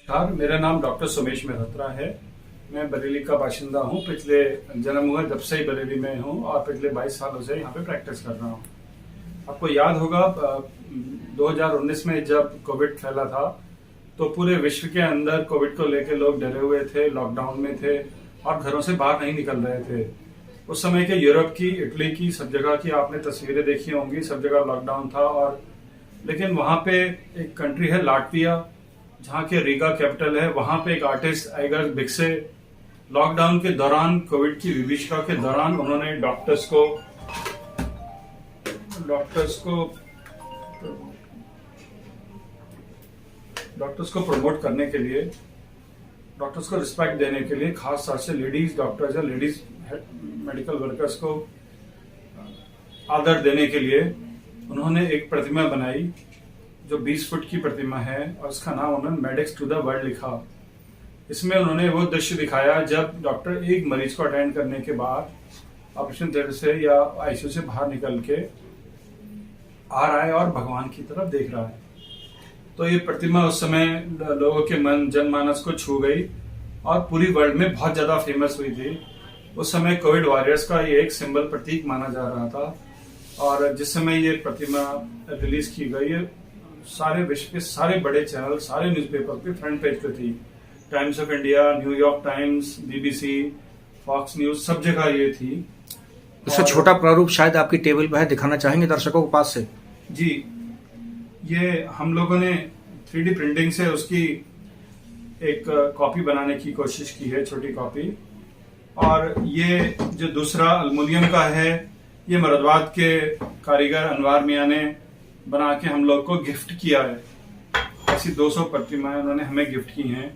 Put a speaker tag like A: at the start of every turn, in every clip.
A: नमस्कार, मेरा नाम डॉक्टर सुमेश मेहरोत्रा है। मैं बरेली का बाशिंदा हूँ। पिछले जन्म हुआ जब से ही बरेली में हूँ और पिछले 22 सालों से यहाँ पे प्रैक्टिस कर रहा हूँ। आपको याद होगा 2019 में जब कोविड फैला था तो पूरे विश्व के अंदर कोविड को लेकर लोग डरे हुए थे, लॉकडाउन में थे और घरों से बाहर नहीं निकल रहे थे। उस समय के यूरोप की, इटली की, सब जगह की आपने तस्वीरें देखी होंगी। सब जगह लॉकडाउन था और लेकिन वहां पे एक कंट्री है लाटविया, जहाँ के रीगा कैपिटल है। वहां पे एक आर्टिस्ट आइगस बिक्से लॉकडाउन के दौरान, कोविड की विभीषिका के दौरान उन्होंने डॉक्टर्स को प्रमोट करने के लिए, डॉक्टर्स को रिस्पेक्ट देने के लिए, खास तौर से लेडीज डॉक्टर्स या लेडीज मेडिकल वर्कर्स को आदर देने के लिए उन्होंने एक प्रतिमा बनाई जो 20 फुट की प्रतिमा है और उसका नाम उन्होंने मेडिक्स टू द वर्ल्ड लिखा। इसमें उन्होंने वो दृश्य दिखाया जब डॉक्टर एक मरीज को अटेंड करने के बाद ऑपरेशन थिएटर से या आईसीयू से बाहर निकल के आ रहा है और भगवान की तरफ देख रहा है। तो ये प्रतिमा उस समय लोगों के मन, जनमानस को छू गई और पूरी वर्ल्ड में बहुत ज्यादा फेमस हुई थी। उस समय कोविड वॉरियर्स का ये एक सिंबल, प्रतीक माना जा रहा था। और जिस समय ये प्रतिमा रिलीज की गई, सारे विश्व के सारे बड़े चैनल, सारे न्यूज़पेपर पे फ्रंट पेज पे थी। Times of India, New York Times, BBC, Fox News, सब जगह ये थी।
B: उसका छोटा प्रारूप शायद आपकी टेबल पर है, दिखाना चाहेंगे दर्शकों के पास से?
A: जी, ये हम लोगों ने 3D प्रिंटिंग से उसकी एक कॉपी बनाने की कोशिश की है, छोटी कॉपी। और ये जो दूसरा अल्मुनियम का है, ये मरदवाद के कारीगर अनवार मियां ने बना के हम लोग को गिफ्ट किया है। ऐसी 200 प्रतिमाएं उन्होंने हमें गिफ्ट की हैं,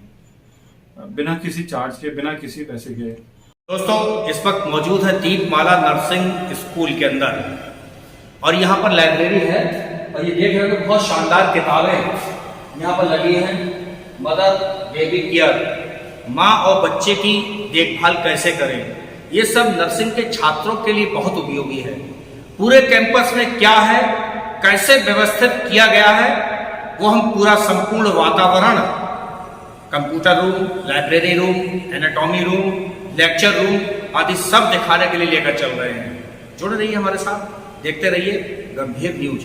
A: बिना किसी चार्ज के, बिना किसी पैसे के।
B: दोस्तों, इस वक्त मौजूद है दीपमाला नर्सिंग स्कूल के अंदर और यहाँ पर लाइब्रेरी है और ये देख रहे हो बहुत शानदार किताबें यहाँ पर लगी हैं। मदर बेबी केयर, माँ और बच्चे की देखभाल कैसे करें, ये सब नर्सिंग के छात्रों के लिए बहुत उपयोगी है। पूरे कैंपस में क्या है, कैसे व्यवस्थित किया गया है, वो हम पूरा संपूर्ण वातावरण, computer room, library room, anatomy room, lecture room आदि सब दिखाने के लिए लेकर चल रहे हैं। जुड़ रहिए हमारे साथ, देखते रहिए गंभीर न्यूज।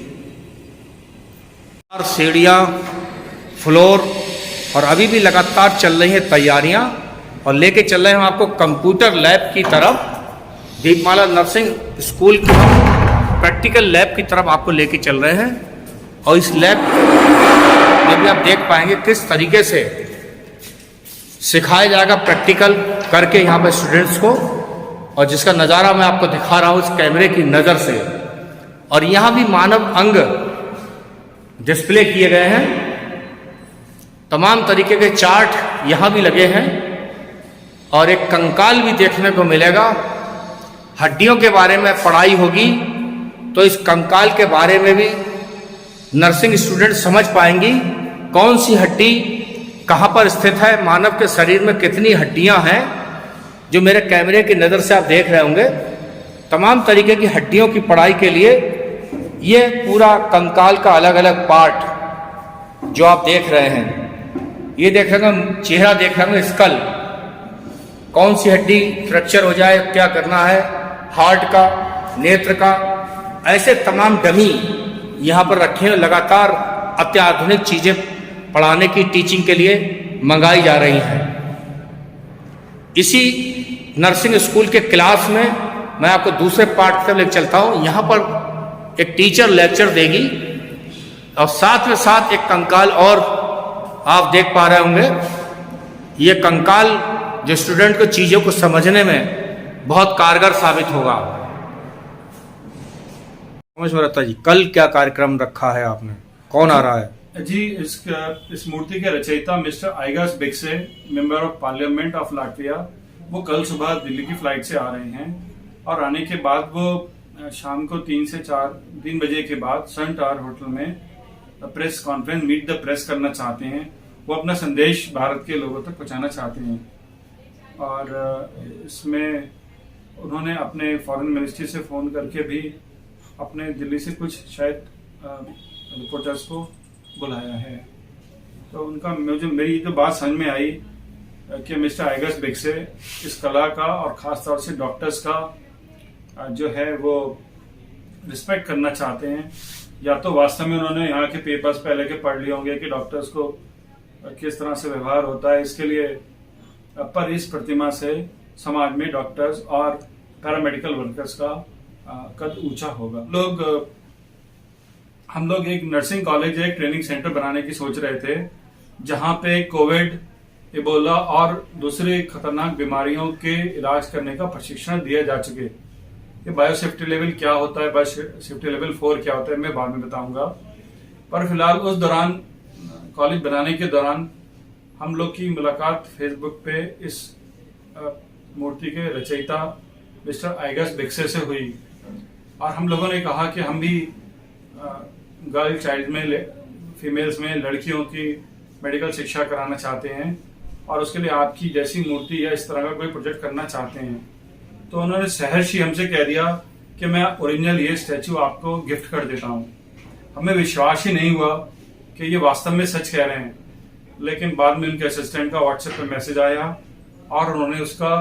B: और सीढ़ियाँ, फ्लोर और अभी भी लगातार चल रही हैं तैयारियां और लेके चल रहे हैं हम आपको कंप्यूटर लैब की तरफ। दीपमाला नर्सिंग स्कूल की हम प्रैक्टिकल लैब की तरफ आपको लेके चल रहे हैं और इस लैब में भी आप देख पाएंगे किस तरीके से सिखाया जाएगा प्रैक्टिकल करके यहाँ पर स्टूडेंट्स को, और जिसका नज़ारा मैं आपको दिखा रहा हूँ इस कैमरे की नज़र से। और यहाँ भी मानव अंग डिस्प्ले किए गए हैं, तमाम तरीके के चार्ट यहाँ भी लगे हैं और एक कंकाल भी देखने को मिलेगा। हड्डियों के बारे में पढ़ाई होगी तो इस कंकाल के बारे में भी नर्सिंग स्टूडेंट समझ पाएंगी कौन सी हड्डी कहाँ पर स्थित है, मानव के शरीर में कितनी हड्डियां हैं। जो मेरे कैमरे की नज़र से आप देख रहे होंगे, तमाम तरीके की हड्डियों की पढ़ाई के लिए ये पूरा कंकाल का अलग अलग पार्ट जो आप देख रहे हैं, ये देख रहे होंगे, चेहरा देख रहे होंगे, स्कल, कौन सी हड्डी फ्रैक्चर हो जाए, क्या करना है, हार्ट का, नेत्र का, ऐसे तमाम डमी यहाँ पर रखे हैं। लगातार अत्याधुनिक चीजें पढ़ाने की, टीचिंग के लिए मंगाई जा रही हैं। इसी नर्सिंग स्कूल के क्लास में मैं आपको दूसरे पार्ट तक लेकर चलता हूँ। यहाँ पर एक टीचर लेक्चर देगी और साथ में साथ एक कंकाल और आप देख पा रहे होंगे। ये कंकाल जो स्टूडेंट को चीज़ों को समझने में बहुत कारगर साबित होगा। मेहरोत्रा जी, कल क्या कार्यक्रम रखा है आपने, कौन आ रहा है?
A: जी, इस मूर्ति के रचयिता mister Aigars Bikse, member of parliament of Latvia, वो कल सुबह दिल्ली की फ्लाइट से आ रहे हैं और आने के बाद वो शाम को 3 बजे के बाद सन टावर होटल में press conference, meet the press करना चाहते हैं। वो अपना संदेश भारत के लोगों तक पहुंचाना चाहते हैं और इसमें उन्होंने अपने फॉरेन मिनिस्ट्री से फोन करके भी अपने दिल्ली से कुछ शायद रिपोर्टर्स को बुलाया है। तो उनका मुझे मेरी जो बात समझ में आई कि मिस्टर आइगस बिक्से इस कला का और ख़ास तौर से डॉक्टर्स का जो है वो रिस्पेक्ट करना चाहते हैं। या तो वास्तव में उन्होंने यहाँ के पेपर्स पहले के पढ़ लिए होंगे कि डॉक्टर्स को किस तरह से व्यवहार होता है, इसके लिए पर इस प्रतिमा से समाज में डॉक्टर्स और पैरामेडिकल वर्कर्स का कद ऊंचा होगा। हम लोग एक नर्सिंग कॉलेज, एक ट्रेनिंग सेंटर बनाने की सोच रहे थे जहां पे कोविड, इबोला और दूसरी खतरनाक बीमारियों के इलाज करने का प्रशिक्षण दिया जा चुके। ये बायोसेफ्टी लेवल क्या होता है, बायोसेफ्टी लेवल 4 क्या होता है, मैं बाद में बताऊंगा। पर फिलहाल उस दौरान, कॉलेज बनाने के दौरान, हम लोग की मुलाकात फेसबुक पे इस मूर्ति के रचयिता मिस्टर आइगस बिक्से से हुई और हम लोगों ने कहा कि हम भी गर्ल चाइल्ड में, फीमेल्स में, लड़कियों की मेडिकल शिक्षा कराना चाहते हैं और उसके लिए आपकी जैसी मूर्ति या इस तरह का कोई प्रोजेक्ट करना चाहते हैं। तो उन्होंने सहर्ष ही हमसे कह दिया कि मैं ओरिजिनल ये स्टैचू आपको गिफ्ट कर देता हूँ। हमें विश्वास ही नहीं हुआ कि ये वास्तव में सच कह रहे हैं, लेकिन बाद में उनके असिस्टेंट का व्हाट्सएप पे मैसेज आया और उन्होंने उसका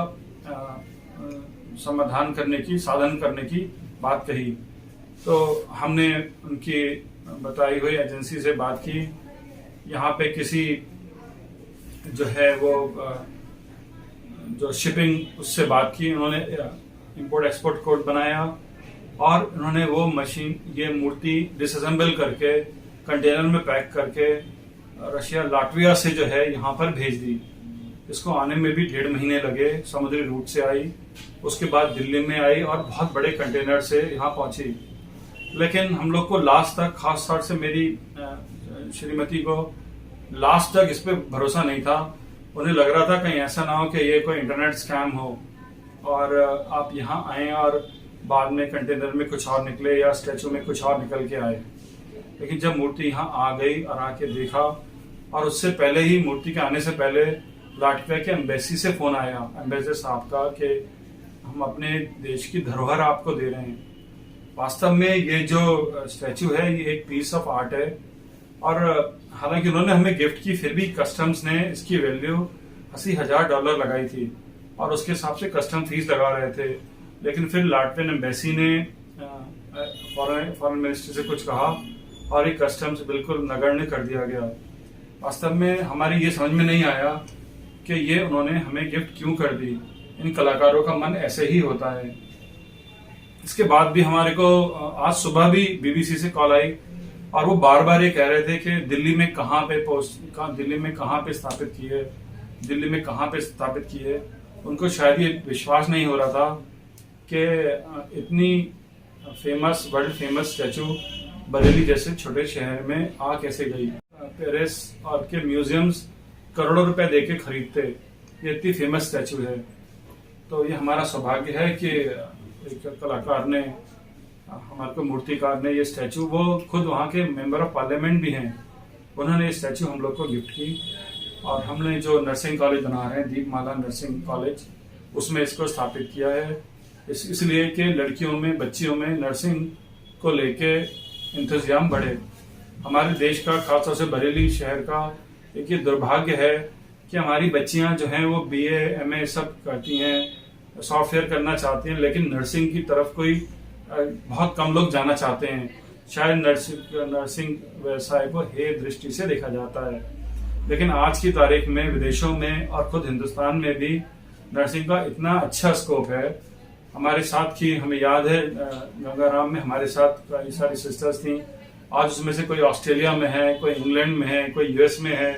A: समाधान करने की, साधन करने की बात कही। तो हमने उनकी बताई हुई एजेंसी से बात की, यहाँ पे किसी जो है वो जो शिपिंग, उससे बात की। उन्होंने इंपोर्ट एक्सपोर्ट कोड बनाया और उन्होंने वो मशीन, ये मूर्ति डिसअसेंबल करके कंटेनर में पैक करके रशिया, लाटविया से जो है यहाँ पर भेज दी। इसको आने में भी 1.5 महीने लगे, समुद्री रूट से आई, उसके बाद दिल्ली में आई और बहुत बड़े कंटेनर से यहाँ पहुंची। लेकिन हम लोग को लास्ट तक, खास तौर से मेरी श्रीमती को लास्ट तक इस पे भरोसा नहीं था। उन्हें लग रहा था कहीं ऐसा ना हो कि ये कोई इंटरनेट स्कैम हो और आप यहाँ आए और बाद में कंटेनर में कुछ और निकले या स्टैचू में कुछ और निकल के आए। लेकिन जब मूर्ति यहाँ आ गई और आके देखा, और उससे पहले ही, मूर्ति के आने से पहले लाटविया के एम्बेसी से फोन आया, एम्बेसडर साहब का, कि हम अपने देश की धरोहर आपको दे रहे हैं। वास्तव में ये जो स्टैचू है ये एक पीस ऑफ आर्ट है और हालांकि उन्होंने हमें गिफ्ट की, फिर भी कस्टम्स ने इसकी वैल्यू $80,000 लगाई थी और उसके हिसाब से कस्टम फीस लगा रहे थे। लेकिन फिर लाटवियन एम्बेसी ने फॉरेन मिनिस्ट्री से कुछ कहा और ये कस्टम्स बिल्कुल नगण्य कर दिया गया। वास्तव में हमारी ये समझ में नहीं आया कि ये उन्होंने हमें गिफ्ट क्यों कर दी। इन कलाकारों का मन ऐसे ही होता है। इसके बाद भी हमारे को आज सुबह भी BBC से कॉल आई और वो बार बार ये कह रहे थे कि दिल्ली में कहाँ पे स्थापित की है, दिल्ली में कहाँ पे स्थापित की है। उनको शायद ये विश्वास नहीं हो रहा था कि इतनी famous, world famous statue Bareilly जैसे छोटे शहर में आ कैसे गई। पेरिस और के म्यूजियम्स करोड़ों रुपए देके खरीदते, ये इतनी फेमस स्टैचू है। तो ये हमारा सौभाग्य है कि एक कलाकार ने, हमारे को मूर्तिकार ने, ये स्टैचू, वो खुद वहाँ के मेंबर ऑफ पार्लियामेंट भी हैं, उन्होंने ये स्टैचू हम लोग को गिफ्ट की। और हमने जो नर्सिंग कॉलेज बना रहे हैं, दीपमाला नर्सिंग कॉलेज, उसमें इसको स्थापित किया है इसलिए कि लड़कियों में, बच्चियों में नर्सिंग को लेके इंतजाम बढ़े। हमारे देश का, खासतौर से बरेली शहर का एक ये दुर्भाग्य है कि हमारी बच्चियां जो हैं वो BA MA सब करती हैं, सॉफ्टवेयर करना चाहती हैं, लेकिन नर्सिंग की तरफ कोई बहुत कम लोग जाना चाहते हैं। शायद नर्सिंग व्यवसाय को हे दृष्टि से देखा जाता है। लेकिन आज की तारीख में विदेशों में और खुद हिंदुस्तान में भी नर्सिंग का इतना अच्छा स्कोप है। हमारे साथ की, हमें याद है गंगाराम में हमारे साथ कई सारी सिस्टर्स थी। आज उसमें से कोई ऑस्ट्रेलिया में है, कोई इंग्लैंड में है, कोई US में है,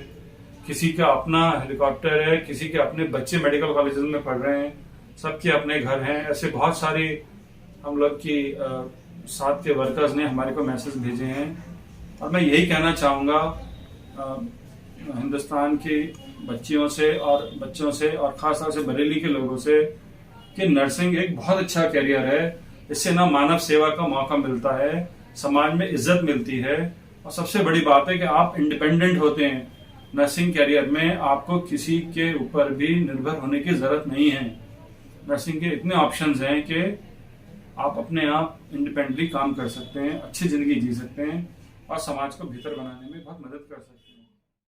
A: किसी का अपना हेलीकॉप्टर है, किसी के अपने बच्चे मेडिकल कॉलेजेस में पढ़ रहे हैं, सबके अपने घर हैं। ऐसे बहुत सारी हम लोग की साथ के वर्कर्स ने हमारे को मैसेज भेजे हैं। और मैं यही कहना चाहूँगा हिंदुस्तान की बच्चियों से और बच्चों से और खासतौर से बरेली के लोगों से कि नर्सिंग एक बहुत अच्छा करियर है। इससे ना मानव सेवा का मौका मिलता है, समाज में इज्जत मिलती है और सबसे बड़ी बात है कि आप इंडिपेंडेंट होते हैं। नर्सिंग करियर में आपको किसी के ऊपर भी निर्भर होने की जरूरत नहीं है। नर्सिंग के इतने ऑप्शंस हैं कि आप अपने आप इंडिपेंडेंटली काम कर सकते हैं, अच्छी जिंदगी जी सकते हैं और समाज को बेहतर बनाने में बहुत मदद कर सकते हैं।